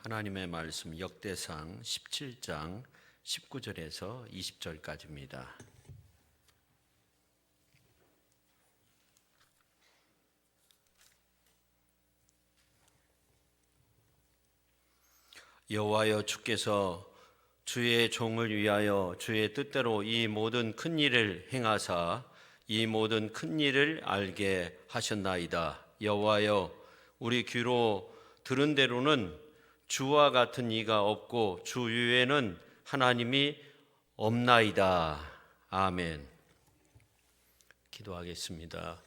하나님의 말씀 역대상 17장 19절에서 20절까지입니다. 여호와여, 주께서 주의 종을 위하여 주의 뜻대로 이 모든 큰 일을 행하사 이 모든 큰 일을 알게 하셨나이다. 여호와여, 우리 귀로 들은 대로는 주와 같은 이가 없고 주 위에는 하나님이 없나이다. 아멘. 기도하겠습니다.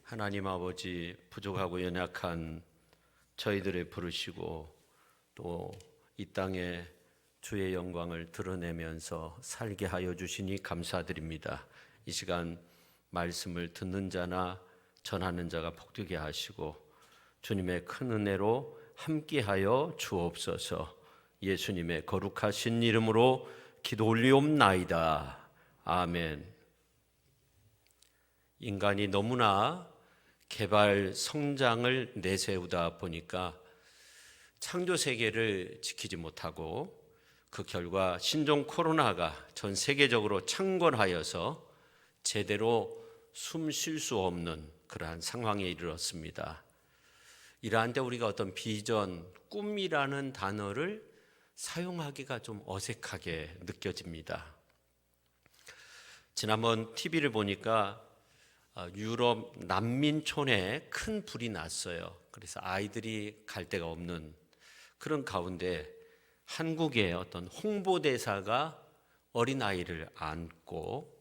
하나님 아버지, 부족하고 연약한 저희들을 부르시고 또 이 땅에 주의 영광을 드러내면서 살게 하여 주시니 감사드립니다. 이 시간 말씀을 듣는 자나 전하는 자가 복되게 하시고 주님의 큰 은혜로 함께하여 주옵소서. 예수님의 거룩하신 이름으로 기도 올리옵나이다. 아멘. 인간이 너무나 개발 성장을 내세우다 보니까 창조 세계를 지키지 못하고 그 결과 신종 코로나가 전 세계적으로 창궐하여서 제대로 숨 쉴 수 없는 그러한 상황에 이르렀습니다. 이러한 때 우리가 어떤 비전, 꿈이라는 단어를 사용하기가 좀 어색하게 느껴집니다. 지난번 TV를 보니까 유럽 난민촌에 큰 불이 났어요. 그래서 아이들이 갈 데가 없는 그런 가운데 한국의 어떤 홍보대사가 어린아이를 안고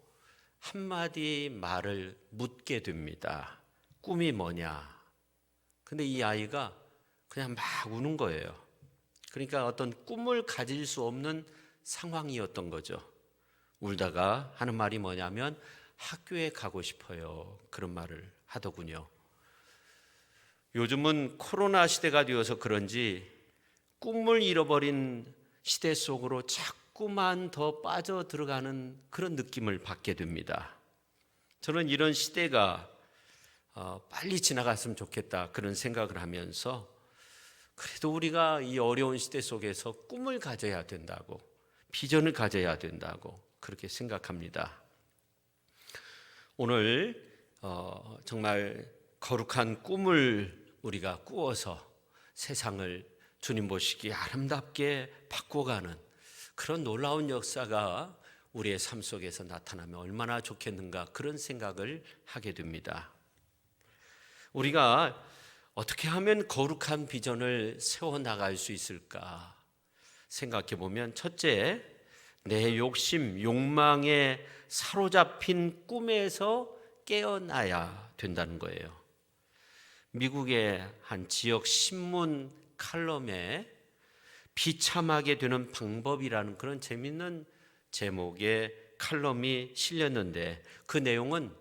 한마디 말을 묻게 됩니다. 꿈이 뭐냐? 근데 이 아이가 그냥 막 우는 거예요. 그러니까 어떤 꿈을 가질 수 없는 상황이었던 거죠. 울다가 하는 말이 뭐냐면 학교에 가고 싶어요. 그런 말을 하더군요. 요즘은 코로나 시대가 되어서 그런지 꿈을 잃어버린 시대 속으로 자꾸만 더 빠져 들어가는 그런 느낌을 받게 됩니다. 저는 이런 시대가 빨리 지나갔으면 좋겠다 그런 생각을 하면서 그래도 우리가 이 어려운 시대 속에서 꿈을 가져야 된다고, 비전을 가져야 된다고 그렇게 생각합니다. 오늘 정말 거룩한 꿈을 우리가 꾸어서 세상을 주님 보시기에 아름답게 바꿔가는 그런 놀라운 역사가 우리의 삶 속에서 나타나면 얼마나 좋겠는가 그런 생각을 하게 됩니다. 우리가 어떻게 하면 거룩한 비전을 세워나갈 수 있을까 생각해 보면 첫째, 내 욕심, 욕망에 사로잡힌 꿈에서 깨어나야 된다는 거예요. 미국의 한 지역 신문 칼럼에 비참하게 되는 방법이라는 그런 재미있는 제목의 칼럼이 실렸는데 그 내용은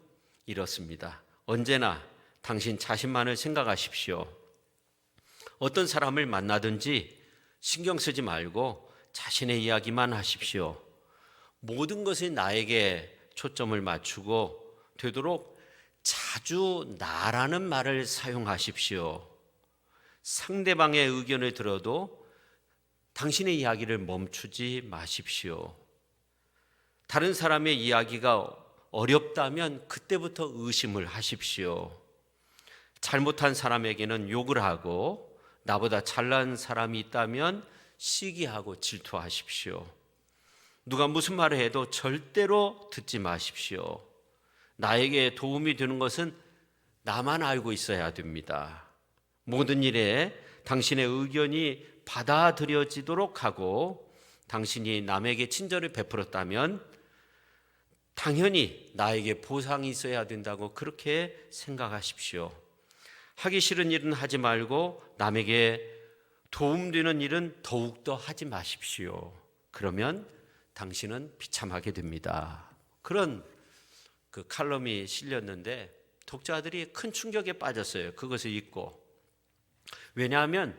이렇습니다. 언제나 당신 자신만을 생각하십시오. 어떤 사람을 만나든지 신경 쓰지 말고 자신의 이야기만 하십시오. 모든 것이 나에게 초점을 맞추고 되도록 자주 나라는 말을 사용하십시오. 상대방의 의견을 들어도 당신의 이야기를 멈추지 마십시오. 다른 사람의 이야기가 어렵다면 그때부터 의심을 하십시오. 잘못한 사람에게는 욕을 하고 나보다 잘난 사람이 있다면 시기하고 질투하십시오. 누가 무슨 말을 해도 절대로 듣지 마십시오. 나에게 도움이 되는 것은 나만 알고 있어야 됩니다. 모든 일에 당신의 의견이 받아들여지도록 하고 당신이 남에게 친절을 베풀었다면 당연히 나에게 보상이 있어야 된다고 그렇게 생각하십시오. 하기 싫은 일은 하지 말고 남에게 도움되는 일은 더욱더 하지 마십시오. 그러면 당신은 비참하게 됩니다. 그런 그 칼럼이 실렸는데 독자들이 큰 충격에 빠졌어요. 그것을 읽고. 왜냐하면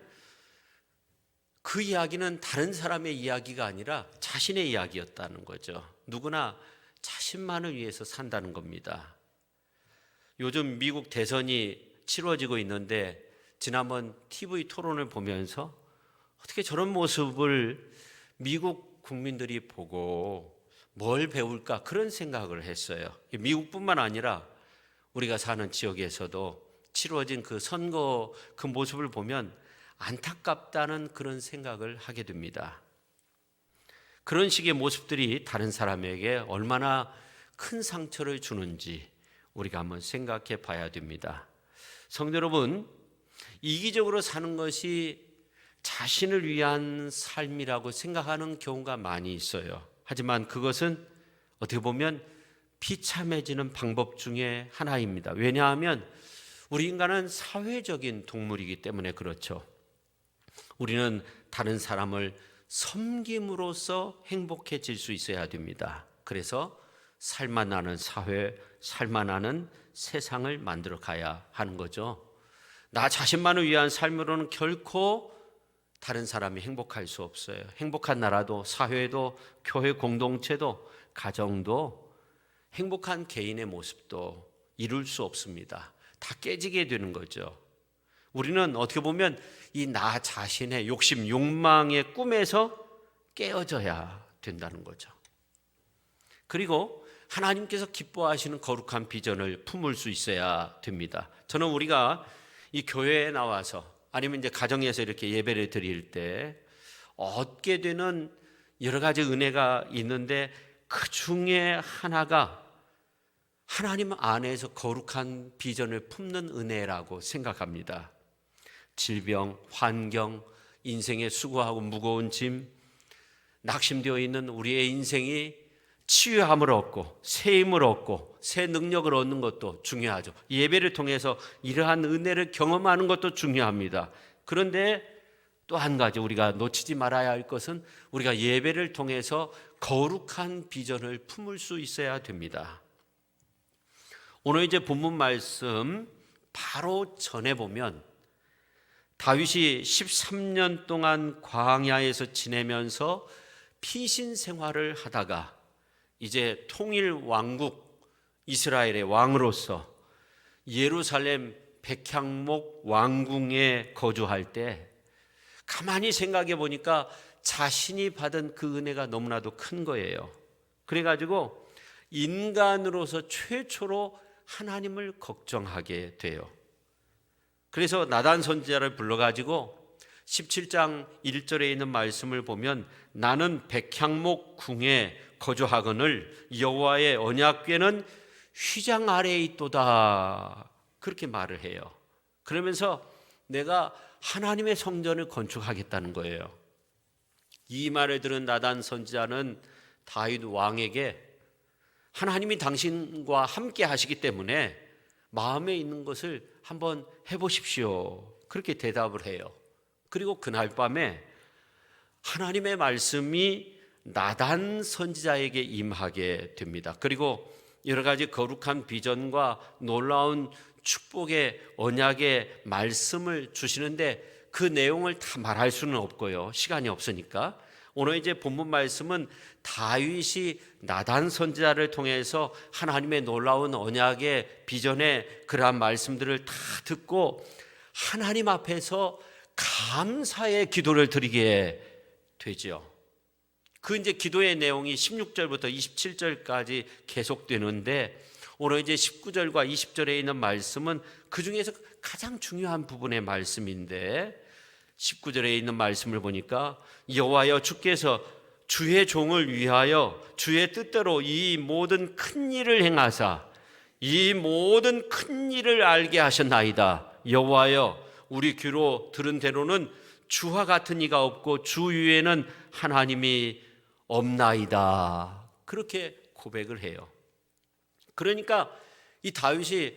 그 이야기는 다른 사람의 이야기가 아니라 자신의 이야기였다는 거죠. 누구나 자신만을 위해서 산다는 겁니다. 요즘 미국 대선이 치러지고 있는데 지난번 TV 토론을 보면서 어떻게 저런 모습을 미국 국민들이 보고 뭘 배울까 그런 생각을 했어요. 미국뿐만 아니라 우리가 사는 지역에서도 치루어진 그 선거 그 모습을 보면 안타깝다는 그런 생각을 하게 됩니다. 그런 식의 모습들이 다른 사람에게 얼마나 큰 상처를 주는지 우리가 한번 생각해 봐야 됩니다. 성도 여러분, 이기적으로 사는 것이 자신을 위한 삶이라고 생각하는 경우가 많이 있어요. 하지만 그것은 어떻게 보면 비참해지는 방법 중에 하나입니다. 왜냐하면 우리 인간은 사회적인 동물이기 때문에 그렇죠. 우리는 다른 사람을 섬김으로써 행복해질 수 있어야 됩니다. 그래서 살만하는 사회, 살만하는 세상을 만들어 가야 하는 거죠. 나 자신만을 위한 삶으로는 결코 다른 사람이 행복할 수 없어요. 행복한 나라도, 사회도, 교회 공동체도, 가정도, 행복한 개인의 모습도 이룰 수 없습니다. 다 깨지게 되는 거죠. 우리는 어떻게 보면 이 나 자신의 욕심, 욕망의 꿈에서 깨어져야 된다는 거죠. 그리고 하나님께서 기뻐하시는 거룩한 비전을 품을 수 있어야 됩니다. 저는 우리가 이 교회에 나와서 아니면 이제 가정에서 이렇게 예배를 드릴 때 얻게 되는 여러 가지 은혜가 있는데 그 중에 하나가 하나님 안에서 거룩한 비전을 품는 은혜라고 생각합니다. 질병, 환경, 인생의 수고하고 무거운 짐, 낙심되어 있는 우리의 인생이 치유함을 얻고 새 힘을 얻고 새 능력을 얻는 것도 중요하죠. 예배를 통해서 이러한 은혜를 경험하는 것도 중요합니다. 그런데 또 한 가지 우리가 놓치지 말아야 할 것은 우리가 예배를 통해서 거룩한 비전을 품을 수 있어야 됩니다. 오늘 이제 본문 말씀 바로 전에 보면 다윗이 13년 동안 광야에서 지내면서 피신 생활을 하다가 이제 통일 왕국 이스라엘의 왕으로서 예루살렘 백향목 왕궁에 거주할 때 가만히 생각해 보니까 자신이 받은 그 은혜가 너무나도 큰 거예요. 그래가지고 인간으로서 최초로 하나님을 걱정하게 돼요. 그래서 나단 선지자를 불러가지고 17장 1절에 있는 말씀을 보면 나는 백향목 궁에 거주하거늘 여호와의 언약궤는 휘장 아래에 있도다 그렇게 말을 해요. 그러면서 내가 하나님의 성전을 건축하겠다는 거예요. 이 말을 들은 나단 선지자는 다윗 왕에게 하나님이 당신과 함께 하시기 때문에 마음에 있는 것을 한번 해보십시오 그렇게 대답을 해요. 그리고 그날 밤에 하나님의 말씀이 나단 선지자에게 임하게 됩니다. 그리고 여러 가지 거룩한 비전과 놀라운 축복의 언약의 말씀을 주시는데 그 내용을 다 말할 수는 없고요. 시간이 없으니까. 오늘 이제 본문 말씀은 다윗이 나단 선지자를 통해서 하나님의 놀라운 언약의 비전의 그러한 말씀들을 다 듣고 하나님 앞에서 감사의 기도를 드리게 되죠. 그 이제 기도의 내용이 16절부터 27절까지 계속되는데 오늘 이제 19절과 20절에 있는 말씀은 그 중에서 가장 중요한 부분의 말씀인데 19절에 있는 말씀을 보니까 여호와여 주께서 주의 종을 위하여 주의 뜻대로 이 모든 큰 일을 행하사 이 모든 큰 일을 알게 하셨나이다. 여호와여 우리 귀로 들은 대로는 주와 같은 이가 없고 주 위에는 하나님이 없나이다. 그렇게 고백을 해요. 그러니까 이 다윗이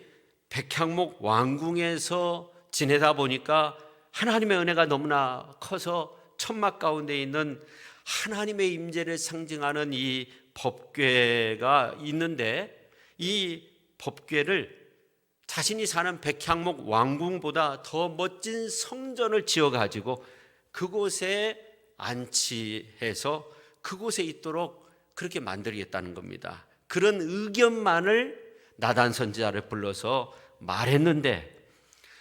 백향목 왕궁에서 지내다 보니까 하나님의 은혜가 너무나 커서 천막 가운데 있는 하나님의 임재를 상징하는 이 법궤가 있는데 이 법궤를 자신이 사는 백향목 왕궁보다 더 멋진 성전을 지어가지고 그곳에 안치해서 그곳에 있도록 그렇게 만들겠다는 겁니다. 그런 의견만을 나단 선지자를 불러서 말했는데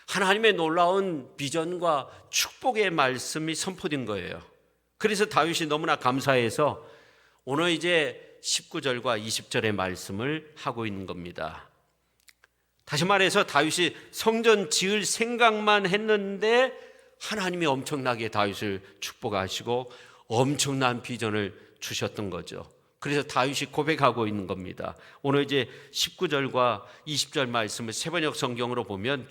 하나님의 놀라운 비전과 축복의 말씀이 선포된 거예요. 그래서 다윗이 너무나 감사해서 오늘 이제 19절과 20절의 말씀을 하고 있는 겁니다. 다시 말해서 다윗이 성전 지을 생각만 했는데 하나님이 엄청나게 다윗을 축복하시고 엄청난 비전을 주셨던 거죠. 그래서 다윗이 고백하고 있는 겁니다. 오늘 이제 19절과 20절 말씀을 세번역 성경으로 보면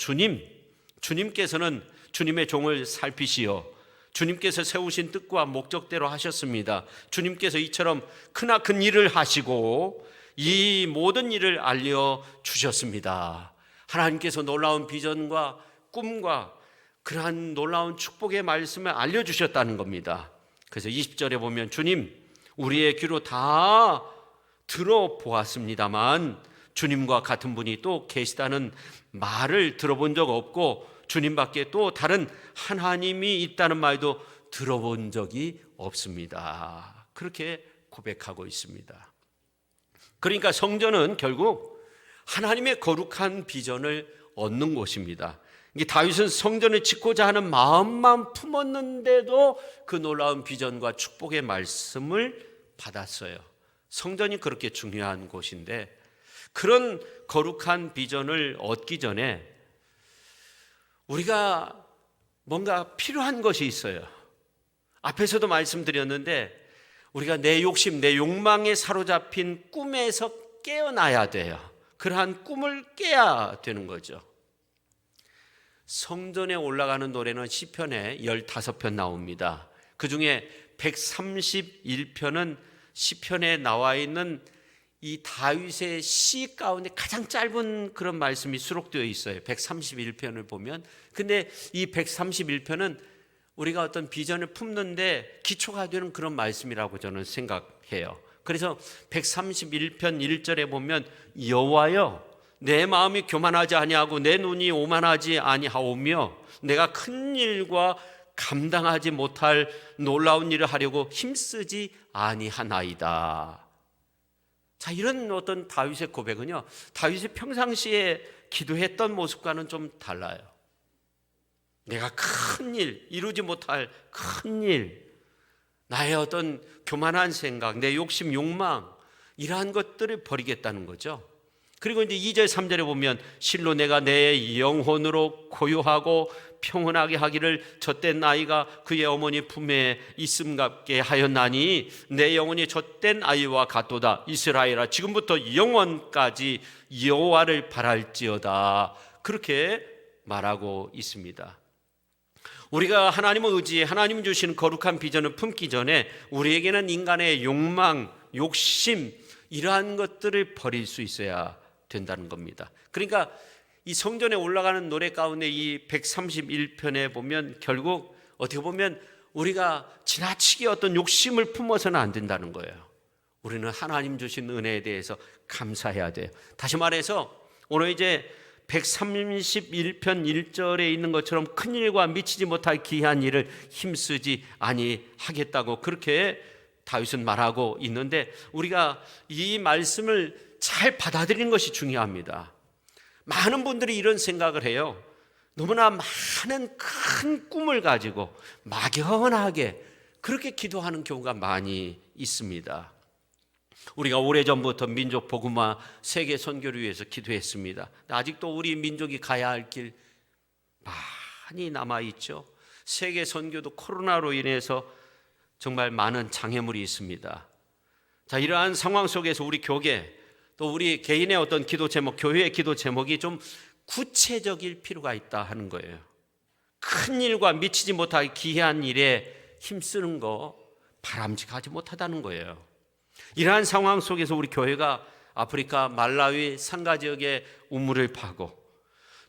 주님께서는 주님의 종을 살피시어 주님께서 세우신 뜻과 목적대로 하셨습니다. 주님께서 이처럼 크나큰 일을 하시고 이 모든 일을 알려주셨습니다. 하나님께서 놀라운 비전과 꿈과 그러한 놀라운 축복의 말씀을 알려주셨다는 겁니다. 그래서 20절에 보면 주님, 우리의 귀로 다 들어보았습니다만 주님과 같은 분이 또 계시다는 말을 들어본 적 없고 주님밖에 또 다른 하나님이 있다는 말도 들어본 적이 없습니다. 그렇게 고백하고 있습니다. 그러니까 성전은 결국 하나님의 거룩한 비전을 얻는 곳입니다. 다윗은 성전을 짓고자 하는 마음만 품었는데도 그 놀라운 비전과 축복의 말씀을 받았어요. 성전이 그렇게 중요한 곳인데 그런 거룩한 비전을 얻기 전에 우리가 뭔가 필요한 것이 있어요. 앞에서도 말씀드렸는데 우리가 내 욕심, 내 욕망에 사로잡힌 꿈에서 깨어나야 돼요. 그러한 꿈을 깨야 되는 거죠. 성전에 올라가는 노래는 시편에 15편 나옵니다. 그중에 131편은 시편에 나와 있는 이 다윗의 시 가운데 가장 짧은 그런 말씀이 수록되어 있어요. 131편을 보면. 근데 이 131편은 우리가 어떤 비전을 품는데 기초가 되는 그런 말씀이라고 저는 생각해요. 그래서 131편 1절에 보면 여호와여 내 마음이 교만하지 아니하고 내 눈이 오만하지 아니하오며 내가 큰 일과 감당하지 못할 놀라운 일을 하려고 힘쓰지 아니하나이다. 자, 이런 어떤 다윗의 고백은요, 다윗이 평상시에 기도했던 모습과는 좀 달라요. 내가 큰 일, 이루지 못할 큰 일, 나의 어떤 교만한 생각, 내 욕심, 욕망 이러한 것들을 버리겠다는 거죠. 그리고 이제 2절 3절에 보면 실로 내가 내 영혼으로 고요하고 평온하게 하기를 젖된 아이가 그의 어머니 품에 있음 같게 하였나니 내 영혼이 젖된 아이와 같도다. 이스라엘아 지금부터 영원까지 여호와를 바랄지어다. 그렇게 말하고 있습니다. 우리가 하나님을 의지해 하나님 주시는 거룩한 비전을 품기 전에 우리에게는 인간의 욕망, 욕심 이러한 것들을 버릴 수 있어야 된다는 겁니다. 그러니까 이 성전에 올라가는 노래 가운데 이 131편에 보면 결국 어떻게 보면 우리가 지나치게 어떤 욕심을 품어서는 안 된다는 거예요. 우리는 하나님 주신 은혜에 대해서 감사해야 돼요. 다시 말해서 오늘 이제 131편 1절에 있는 것처럼 큰 일과 미치지 못할 기이한 일을 힘쓰지 아니하겠다고 그렇게 다윗은 말하고 있는데 우리가 이 말씀을 잘 받아들이는 것이 중요합니다. 많은 분들이 이런 생각을 해요. 너무나 많은 큰 꿈을 가지고 막연하게 그렇게 기도하는 경우가 많이 있습니다. 우리가 오래전부터 민족 복음화 세계 선교를 위해서 기도했습니다. 아직도 우리 민족이 가야 할 길 많이 남아있죠. 세계 선교도 코로나로 인해서 정말 많은 장애물이 있습니다. 자, 이러한 상황 속에서 우리 교계 또 우리 개인의 어떤 기도 제목, 교회의 기도 제목이 좀 구체적일 필요가 있다 하는 거예요. 큰 일과 미치지 못할 기이한 일에 힘쓰는 거 바람직하지 못하다는 거예요. 이러한 상황 속에서 우리 교회가 아프리카 말라위 산가 지역의 우물을 파고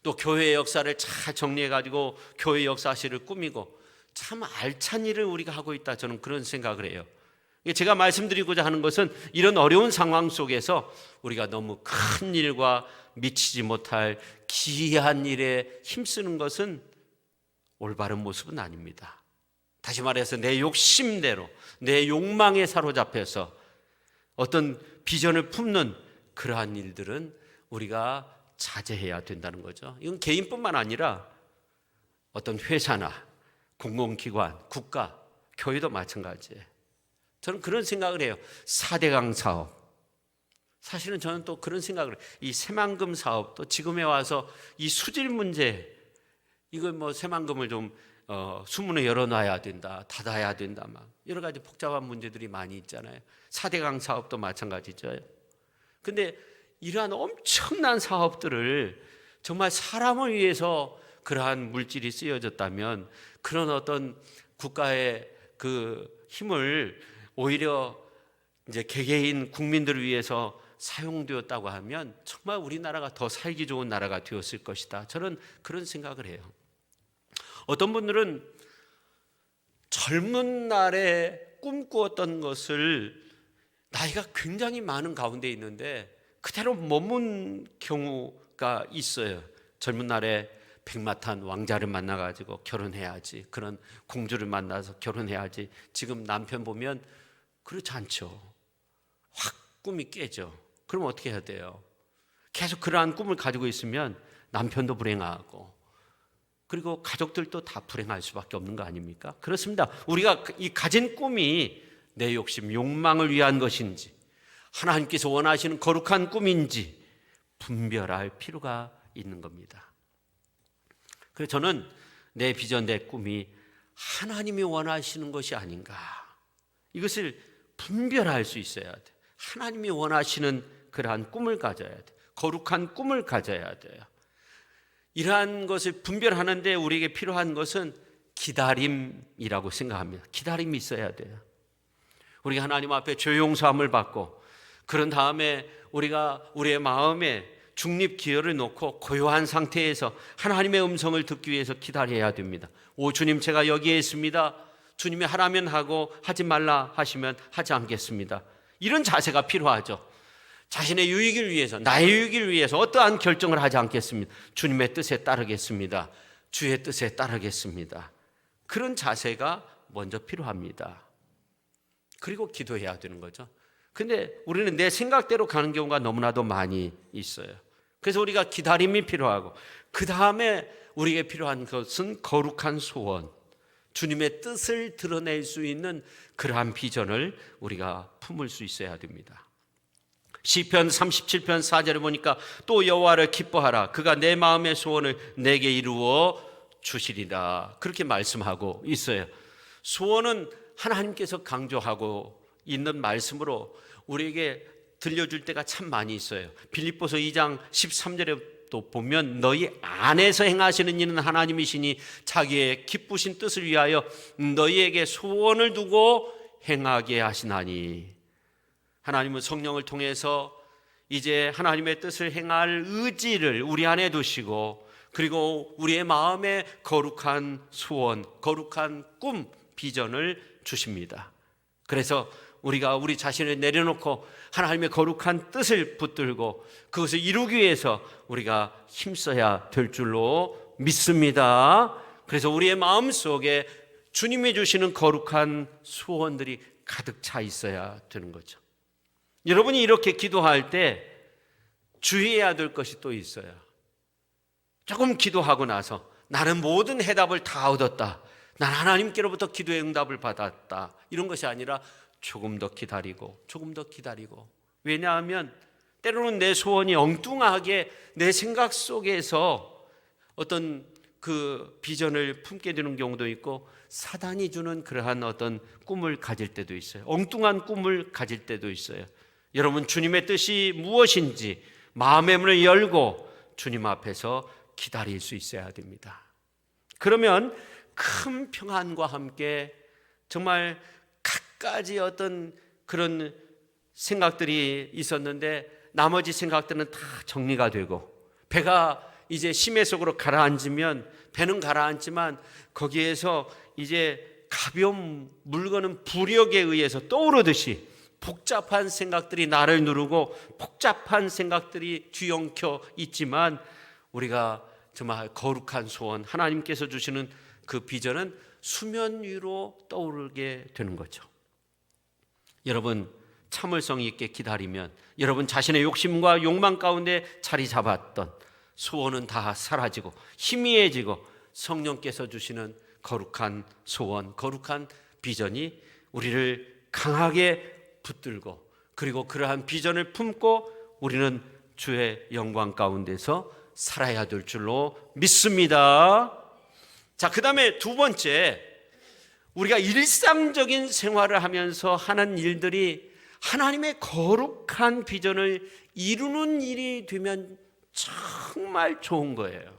또 교회의 역사를 잘 정리해가지고 교회 역사실을 꾸미고 참 알찬 일을 우리가 하고 있다, 저는 그런 생각을 해요. 제가 말씀드리고자 하는 것은 이런 어려운 상황 속에서 우리가 너무 큰 일과 미치지 못할 기이한 일에 힘쓰는 것은 올바른 모습은 아닙니다. 다시 말해서 내 욕심대로 내 욕망에 사로잡혀서 어떤 비전을 품는 그러한 일들은 우리가 자제해야 된다는 거죠. 이건 개인뿐만 아니라 어떤 회사나 공공기관, 국가, 교회도 마찬가지예요. 저는 그런 생각을 해요. 4대강 사업. 사실은 저는 또 그런 생각을 해요. 이 새만금 사업도 지금에 와서 이 수질 문제, 이거 뭐 새만금을 좀 수문을 열어놔야 된다, 닫아야 된다, 막 여러 가지 복잡한 문제들이 많이 있잖아요. 4대강 사업도 마찬가지죠. 근데 이러한 엄청난 사업들을 정말 사람을 위해서 그러한 물질이 쓰여졌다면 그런 어떤 국가의 그 힘을 오히려 이제 개개인 국민들을 위해서 사용되었다고 하면 정말 우리나라가 더 살기 좋은 나라가 되었을 것이다. 저는 그런 생각을 해요. 어떤 분들은 젊은 날에 꿈꾸었던 것을 나이가 굉장히 많은 가운데 있는데 그대로 머문 경우가 있어요. 젊은 날에 백마탄 왕자를 만나가지고 결혼해야지, 그런 공주를 만나서 결혼해야지. 지금 남편 보면 그렇지 않죠. 확 꿈이 깨져. 그럼 어떻게 해야 돼요? 계속 그러한 꿈을 가지고 있으면 남편도 불행하고 그리고 가족들도 다 불행할 수밖에 없는 거 아닙니까? 그렇습니다. 우리가 이 가진 꿈이 내 욕심, 욕망을 위한 것인지 하나님께서 원하시는 거룩한 꿈인지 분별할 필요가 있는 겁니다. 그래서 저는 내 비전, 내 꿈이 하나님이 원하시는 것이 아닌가, 이것을 분별할 수 있어야 돼. 하나님이 원하시는 그러한 꿈을 가져야 돼. 거룩한 꿈을 가져야 돼요. 이러한 것을 분별하는데 우리에게 필요한 것은 기다림이라고 생각합니다. 기다림이 있어야 돼요. 우리가 하나님 앞에 죄용서함을 받고 그런 다음에 우리가 우리의 마음에 중립기여를 놓고 고요한 상태에서 하나님의 음성을 듣기 위해서 기다려야 됩니다. 오 주님, 제가 여기에 있습니다. 주님이 하라면 하고 하지 말라 하시면 하지 않겠습니다. 이런 자세가 필요하죠. 자신의 유익을 위해서, 나의 유익을 위해서 어떠한 결정을 하지 않겠습니다. 주님의 뜻에 따르겠습니다. 주의 뜻에 따르겠습니다. 그런 자세가 먼저 필요합니다. 그리고 기도해야 되는 거죠. 근데 우리는 내 생각대로 가는 경우가 너무나도 많이 있어요. 그래서 우리가 기다림이 필요하고 그 다음에 우리에게 필요한 것은 거룩한 소원, 주님의 뜻을 드러낼 수 있는 그러한 비전을 우리가 품을 수 있어야 됩니다. 시편 37편 4절에 보니까 또 여호와를 기뻐하라, 그가 내 마음의 소원을 내게 이루어 주시리라, 그렇게 말씀하고 있어요. 소원은 하나님께서 강조하고 있는 말씀으로 우리에게 들려줄 때가 참 많이 있어요. 빌립보서 2장 13절에 또 보면 너희 안에서 행하시는 이는 하나님이시니 자기의 기쁘신 뜻을 위하여 너희에게 소원을 두고 행하게 하시나니, 하나님은 성령을 통해서 이제 하나님의 뜻을 행할 의지를 우리 안에 두시고 그리고 우리의 마음에 거룩한 소원, 거룩한 꿈, 비전을 주십니다. 그래서 우리가 우리 자신을 내려놓고 하나님의 거룩한 뜻을 붙들고 그것을 이루기 위해서 우리가 힘써야 될 줄로 믿습니다. 그래서 우리의 마음속에 주님이 주시는 거룩한 소원들이 가득 차 있어야 되는 거죠. 여러분이 이렇게 기도할 때 주의해야 될 것이 또 있어요. 조금 기도하고 나서 나는 모든 해답을 다 얻었다, 난 하나님께로부터 기도의 응답을 받았다, 이런 것이 아니라 조금 더 기다리고 조금 더 기다리고. 왜냐하면 때로는 내 소원이 엉뚱하게 내 생각 속에서 어떤 그 비전을 품게 되는 경우도 있고 사단이 주는 그러한 어떤 꿈을 가질 때도 있어요. 엉뚱한 꿈을 가질 때도 있어요. 여러분, 주님의 뜻이 무엇인지 마음의 문을 열고 주님 앞에서 기다릴 수 있어야 됩니다. 그러면 큰 평안과 함께 정말 갖가지 어떤 그런 생각들이 있었는데 나머지 생각들은 다 정리가 되고, 배가 이제 심해 속으로 가라앉으면 배는 가라앉지만 거기에서 이제 가벼운 물건은 부력에 의해서 떠오르듯이 복잡한 생각들이 나를 누르고 복잡한 생각들이 뒤엉켜 있지만 우리가 정말 거룩한 소원, 하나님께서 주시는 그 비전은 수면 위로 떠오르게 되는 거죠. 여러분, 참을성 있게 기다리면 여러분 자신의 욕심과 욕망 가운데 자리 잡았던 소원은 다 사라지고 희미해지고 성령께서 주시는 거룩한 소원, 거룩한 비전이 우리를 강하게 붙들고, 그리고 그러한 비전을 품고 우리는 주의 영광 가운데서 살아야 될 줄로 믿습니다. 자, 그 다음에 두 번째, 우리가 일상적인 생활을 하면서 하는 일들이 하나님의 거룩한 비전을 이루는 일이 되면 정말 좋은 거예요.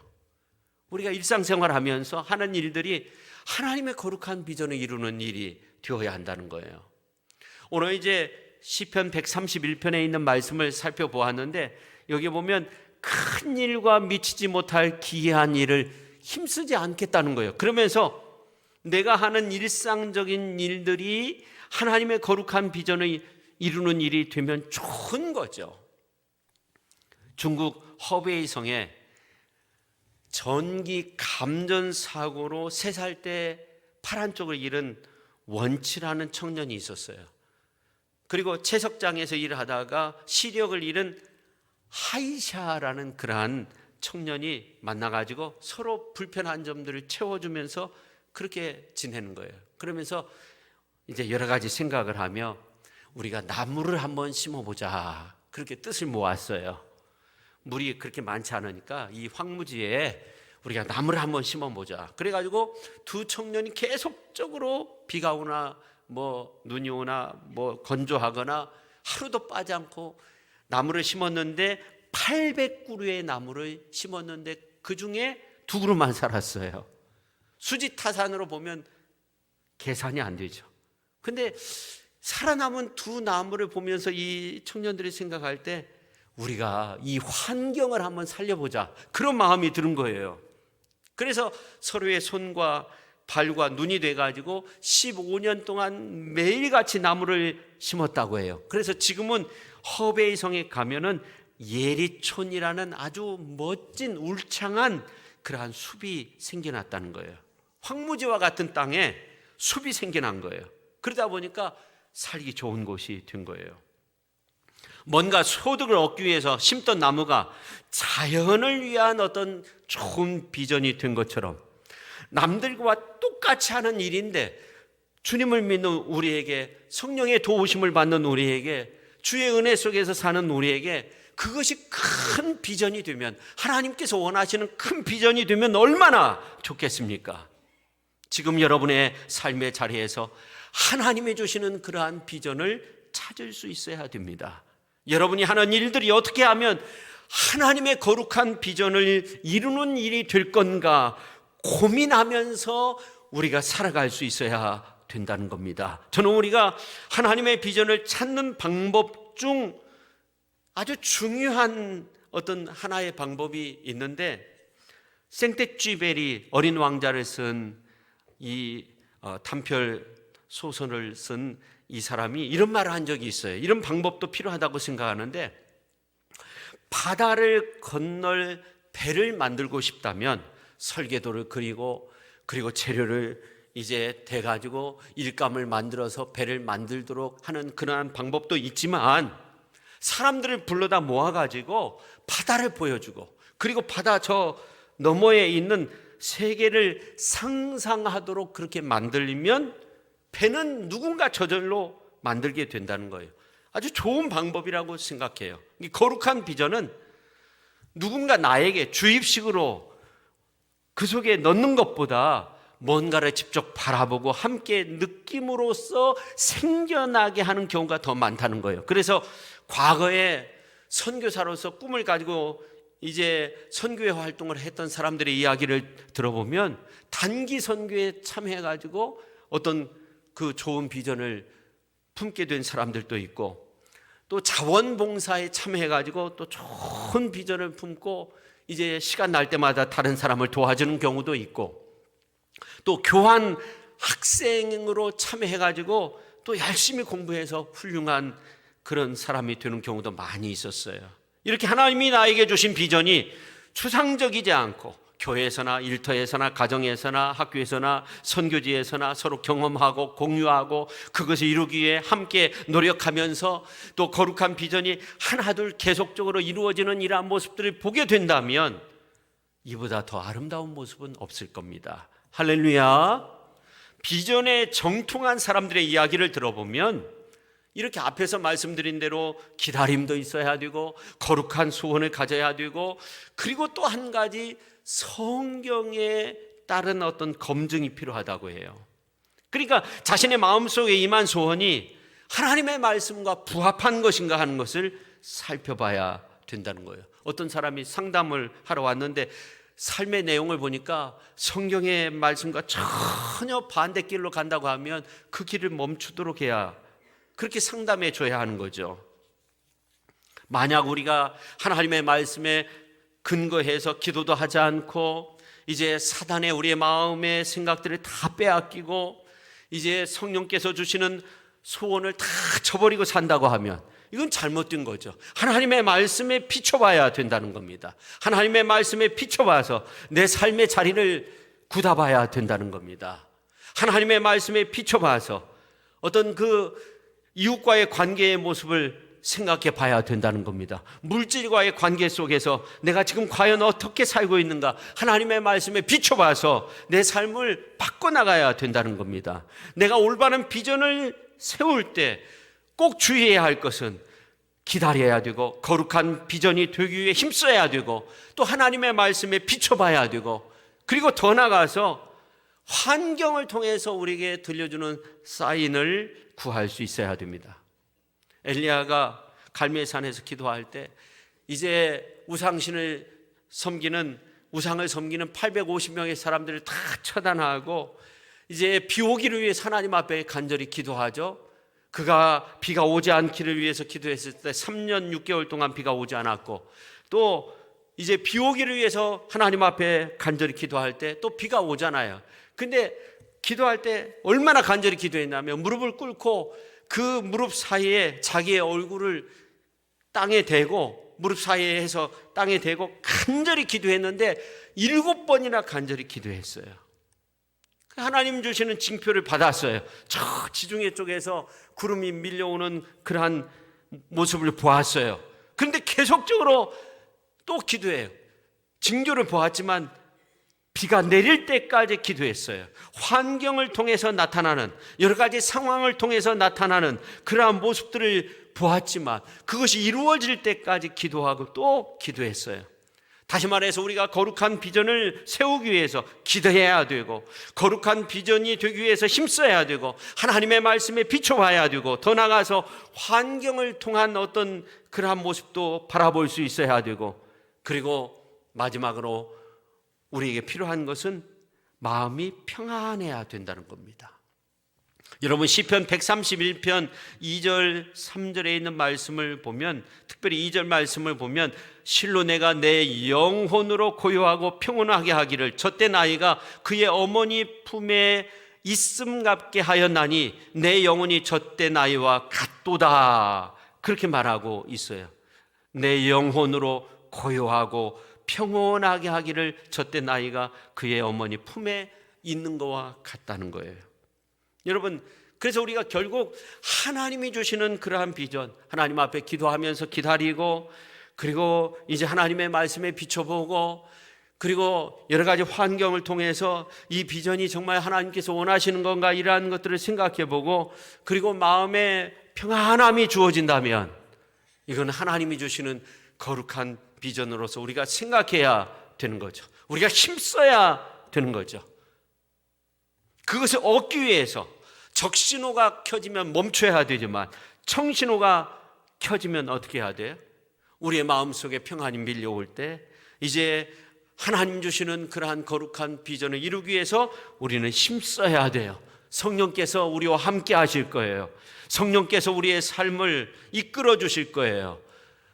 우리가 일상생활 하면서 하는 일들이 하나님의 거룩한 비전을 이루는 일이 되어야 한다는 거예요. 오늘 이제 시편 131편에 있는 말씀을 살펴보았는데, 여기 보면 큰 일과 미치지 못할 기이한 일을 힘쓰지 않겠다는 거예요. 그러면서 내가 하는 일상적인 일들이 하나님의 거룩한 비전을 이루는 일이 되면 좋은 거죠. 중국 허베이성에 전기 감전 사고로 3살 때 팔 한쪽을 잃은 원치라는 청년이 있었어요. 그리고 채석장에서 일을 하다가 시력을 잃은 하이샤라는 그러한 청년이 만나가지고 서로 불편한 점들을 채워주면서 그렇게 지내는 거예요. 그러면서 이제 여러 가지 생각을 하며 우리가 나무를 한번 심어보자, 그렇게 뜻을 모았어요. 물이 그렇게 많지 않으니까 이 황무지에 우리가 나무를 한번 심어보자. 그래가지고 두 청년이 계속적으로 비가 오나 뭐 눈이 오나 뭐 건조하거나 하루도 빠지 않고 나무를 심었는데 800그루의 나무를 심었는데 그 중에 2그루만 살았어요. 수지타산으로 보면 계산이 안 되죠. 근데 살아남은 2 나무를 보면서 이 청년들이 생각할 때 우리가 이 환경을 한번 살려보자, 그런 마음이 드는 거예요. 그래서 서로의 손과 발과 눈이 돼가지고 15년 동안 매일같이 나무를 심었다고 해요. 그래서 지금은 허베이성에 가면은 예리촌이라는 아주 멋진 울창한 그러한 숲이 생겨났다는 거예요. 황무지와 같은 땅에 숲이 생겨난 거예요. 그러다 보니까 살기 좋은 곳이 된 거예요. 뭔가 소득을 얻기 위해서 심던 나무가 자연을 위한 어떤 좋은 비전이 된 것처럼, 남들과 똑같이 하는 일인데 주님을 믿는 우리에게, 성령의 도우심을 받는 우리에게, 주의 은혜 속에서 사는 우리에게 그것이 큰 비전이 되면, 하나님께서 원하시는 큰 비전이 되면 얼마나 좋겠습니까? 지금 여러분의 삶의 자리에서 하나님이 주시는 그러한 비전을 찾을 수 있어야 됩니다. 여러분이 하는 일들이 어떻게 하면 하나님의 거룩한 비전을 이루는 일이 될 건가 고민하면서 우리가 살아갈 수 있어야 된다는 겁니다. 저는 우리가 하나님의 비전을 찾는 방법 중 아주 중요한 어떤 하나의 방법이 있는데, 생떼쥐베리 어린 왕자를 쓴 이 단편 소설을 쓴 이 사람이 이런 말을 한 적이 있어요. 이런 방법도 필요하다고 생각하는데, 바다를 건널 배를 만들고 싶다면 설계도를 그리고 재료를 이제 대가지고 일감을 만들어서 배를 만들도록 하는 그러한 방법도 있지만, 사람들을 불러다 모아가지고 바다를 보여주고 그리고 바다 저 너머에 있는 세계를 상상하도록 그렇게 만들면 배는 누군가 저절로 만들게 된다는 거예요. 아주 좋은 방법이라고 생각해요. 이 거룩한 비전은 누군가 나에게 주입식으로 그 속에 넣는 것보다 뭔가를 직접 바라보고 함께 느낌으로써 생겨나게 하는 경우가 더 많다는 거예요. 그래서 과거에 선교사로서 꿈을 가지고 이제 선교회 활동을 했던 사람들의 이야기를 들어보면 단기 선교에 참여해가지고 어떤 그 좋은 비전을 품게 된 사람들도 있고, 또 자원봉사에 참여해가지고 또 좋은 비전을 품고 이제 시간 날 때마다 다른 사람을 도와주는 경우도 있고, 또 교환 학생으로 참여해가지고 또 열심히 공부해서 훌륭한 그런 사람이 되는 경우도 많이 있었어요. 이렇게 하나님이 나에게 주신 비전이 추상적이지 않고 교회에서나 일터에서나 가정에서나 학교에서나 선교지에서나 서로 경험하고 공유하고 그것을 이루기 위해 함께 노력하면서 또 거룩한 비전이 하나둘 계속적으로 이루어지는 이러한 모습들을 보게 된다면 이보다 더 아름다운 모습은 없을 겁니다. 할렐루야. 비전에 정통한 사람들의 이야기를 들어보면 이렇게 앞에서 말씀드린 대로 기다림도 있어야 되고 거룩한 소원을 가져야 되고, 그리고 또 한 가지 성경에 따른 어떤 검증이 필요하다고 해요. 그러니까 자신의 마음속에 임한 소원이 하나님의 말씀과 부합한 것인가 하는 것을 살펴봐야 된다는 거예요. 어떤 사람이 상담을 하러 왔는데 삶의 내용을 보니까 성경의 말씀과 전혀 반대 길로 간다고 하면 그 길을 멈추도록 해야, 그렇게 상담해 줘야 하는 거죠. 만약 우리가 하나님의 말씀에 근거해서 기도도 하지 않고 이제 사단의 우리의 마음의 생각들을 다 빼앗기고 이제 성령께서 주시는 소원을 다 저버리고 산다고 하면 이건 잘못된 거죠. 하나님의 말씀에 비춰봐야 된다는 겁니다. 하나님의 말씀에 비춰봐서 내 삶의 자리를 굳어봐야 된다는 겁니다. 하나님의 말씀에 비춰봐서 어떤 그 이웃과의 관계의 모습을 생각해 봐야 된다는 겁니다. 물질과의 관계 속에서 내가 지금 과연 어떻게 살고 있는가, 하나님의 말씀에 비춰봐서 내 삶을 바꿔나가야 된다는 겁니다. 내가 올바른 비전을 세울 때 꼭 주의해야 할 것은 기다려야 되고 거룩한 비전이 되기 위해 힘써야 되고 또 하나님의 말씀에 비춰봐야 되고, 그리고 더 나아가서 환경을 통해서 우리에게 들려주는 사인을 구할 수 있어야 됩니다. 엘리야가 갈멜산에서 기도할 때 이제 우상을 섬기는 850명의 사람들을 다 처단하고 이제 비 오기를 위해 하나님 앞에 간절히 기도하죠. 그가 비가 오지 않기를 위해서 기도했을 때 3년 6개월 동안 비가 오지 않았고, 또 이제 비 오기를 위해서 하나님 앞에 간절히 기도할 때 또 비가 오잖아요. 근데 기도할 때 얼마나 간절히 기도했냐면 무릎을 꿇고 그 무릎 사이에 자기의 얼굴을 땅에 대고 무릎 사이에 해서 땅에 대고 간절히 기도했는데 7번이나 간절히 기도했어요. 하나님 주시는 징표를 받았어요. 저 지중해 쪽에서 구름이 밀려오는 그러한 모습을 보았어요. 그런데 계속적으로 또 기도해요. 징조를 보았지만 비가 내릴 때까지 기도했어요. 환경을 통해서 나타나는, 여러 가지 상황을 통해서 나타나는 그러한 모습들을 보았지만 그것이 이루어질 때까지 기도하고 또 기도했어요. 다시 말해서 우리가 거룩한 비전을 세우기 위해서 기도해야 되고 거룩한 비전이 되기 위해서 힘써야 되고 하나님의 말씀에 비춰봐야 되고 더 나아가서 환경을 통한 어떤 그러한 모습도 바라볼 수 있어야 되고, 그리고 마지막으로 우리에게 필요한 것은 마음이 평안해야 된다는 겁니다. 여러분 시편 131편 2절 3절에 있는 말씀을 보면, 특별히 2절 말씀을 보면 실로 내가 내 영혼으로 고요하고 평온하게 하기를 젖된 아이가 그의 어머니 품에 있음같게 하였나니 내 영혼이 젖된 아이와 같도다, 그렇게 말하고 있어요. 내 영혼으로 고요하고 평온하게 하기를 젖된 아이가 그의 어머니 품에 있는 것과 같다는 거예요. 여러분, 그래서 우리가 결국 하나님이 주시는 그러한 비전, 하나님 앞에 기도하면서 기다리고, 그리고 이제 하나님의 말씀에 비춰보고, 그리고 여러 가지 환경을 통해서 이 비전이 정말 하나님께서 원하시는 건가, 이러한 것들을 생각해보고, 그리고 마음에 평안함이 주어진다면 이건 하나님이 주시는 거룩한 비전으로서 우리가 생각해야 되는 거죠. 우리가 힘써야 되는 거죠. 그것을 얻기 위해서 적신호가 켜지면 멈춰야 되지만 청신호가 켜지면 어떻게 해야 돼요? 우리의 마음속에 평안이 밀려올 때 이제 하나님 주시는 그러한 거룩한 비전을 이루기 위해서 우리는 힘써야 돼요. 성령께서 우리와 함께 하실 거예요. 성령께서 우리의 삶을 이끌어 주실 거예요.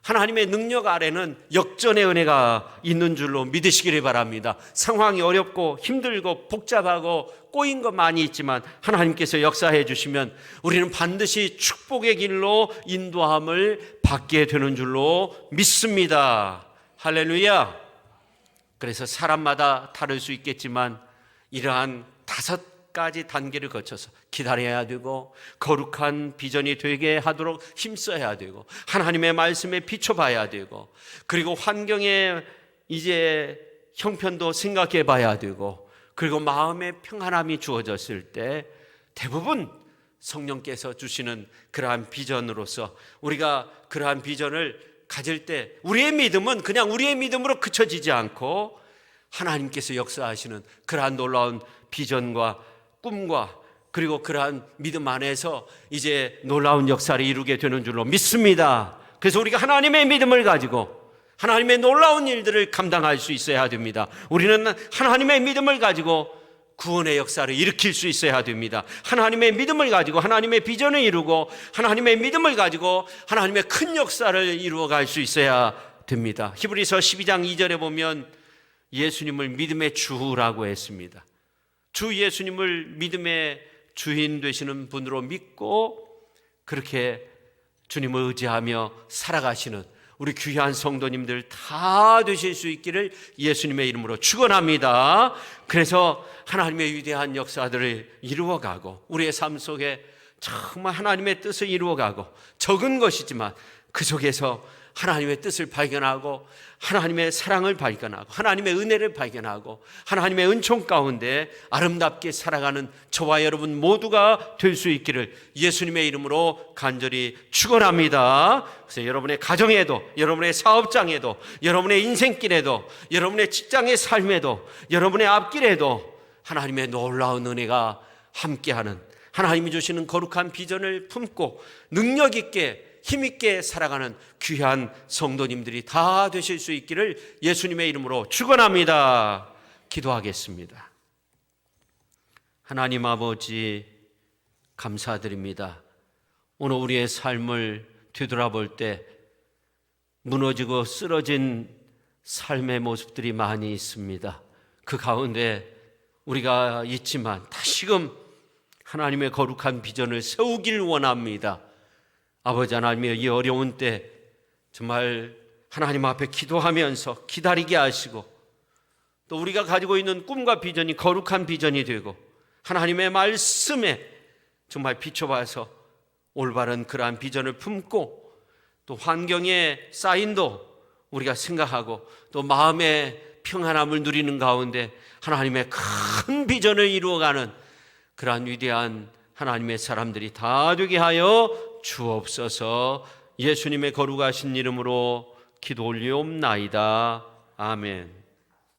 하나님의 능력 아래는 역전의 은혜가 있는 줄로 믿으시기를 바랍니다. 상황이 어렵고 힘들고 복잡하고 꼬인 것 많이 있지만 하나님께서 역사해 주시면 우리는 반드시 축복의 길로 인도함을 받게 되는 줄로 믿습니다. 할렐루야. 그래서 사람마다 다를 수 있겠지만 이러한 5가지 단계를 거쳐서 기다려야 되고 거룩한 비전이 되게 하도록 힘써야 되고 하나님의 말씀에 비춰봐야 되고, 그리고 환경에 이제 형편도 생각해 봐야 되고, 그리고 마음의 평안함이 주어졌을 때 대부분 성령께서 주시는 그러한 비전으로서 우리가 그러한 비전을 가질 때 우리의 믿음은 그냥 우리의 믿음으로 그쳐지지 않고 하나님께서 역사하시는 그러한 놀라운 비전과 꿈과 그리고 그러한 믿음 안에서 이제 놀라운 역사를 이루게 되는 줄로 믿습니다. 그래서 우리가 하나님의 믿음을 가지고 하나님의 놀라운 일들을 감당할 수 있어야 됩니다. 우리는 하나님의 믿음을 가지고 구원의 역사를 일으킬 수 있어야 됩니다. 하나님의 믿음을 가지고 하나님의 비전을 이루고 하나님의 믿음을 가지고 하나님의 큰 역사를 이루어갈 수 있어야 됩니다. 히브리서 12장 2절에 보면 예수님을 믿음의 주라고 했습니다. 주 예수님을 믿음의 주인 되시는 분으로 믿고 그렇게 주님을 의지하며 살아가시는 우리 귀한 성도님들 다 되실 수 있기를 예수님의 이름으로 축원합니다. 그래서 하나님의 위대한 역사들을 이루어가고 우리의 삶 속에 정말 하나님의 뜻을 이루어가고 적은 것이지만 그 속에서 하나님의 뜻을 발견하고 하나님의 사랑을 발견하고 하나님의 은혜를 발견하고 하나님의 은총 가운데 아름답게 살아가는 저와 여러분 모두가 될 수 있기를 예수님의 이름으로 간절히 축원합니다. 그래서 여러분의 가정에도 여러분의 사업장에도 여러분의 인생길에도 여러분의 직장의 삶에도 여러분의 앞길에도 하나님의 놀라운 은혜가 함께하는 하나님이 주시는 거룩한 비전을 품고 능력 있게 힘있게 살아가는 귀한 성도님들이 다 되실 수 있기를 예수님의 이름으로 축원합니다. 기도하겠습니다. 하나님 아버지 감사드립니다. 오늘 우리의 삶을 되돌아볼 때 무너지고 쓰러진 삶의 모습들이 많이 있습니다. 그 가운데 우리가 있지만 다시금 하나님의 거룩한 비전을 세우길 원합니다. 아버지 하나님의 이 어려운 때 정말 하나님 앞에 기도하면서 기다리게 하시고 또 우리가 가지고 있는 꿈과 비전이 거룩한 비전이 되고 하나님의 말씀에 정말 비춰봐서 올바른 그러한 비전을 품고 또 환경의 사인도 우리가 생각하고 또 마음의 평안함을 누리는 가운데 하나님의 큰 비전을 이루어가는 그러한 위대한 하나님의 사람들이 다 되게 하여 주옵소서. 예수님의 거룩하신 이름으로 기도 올리옵나이다. 아멘.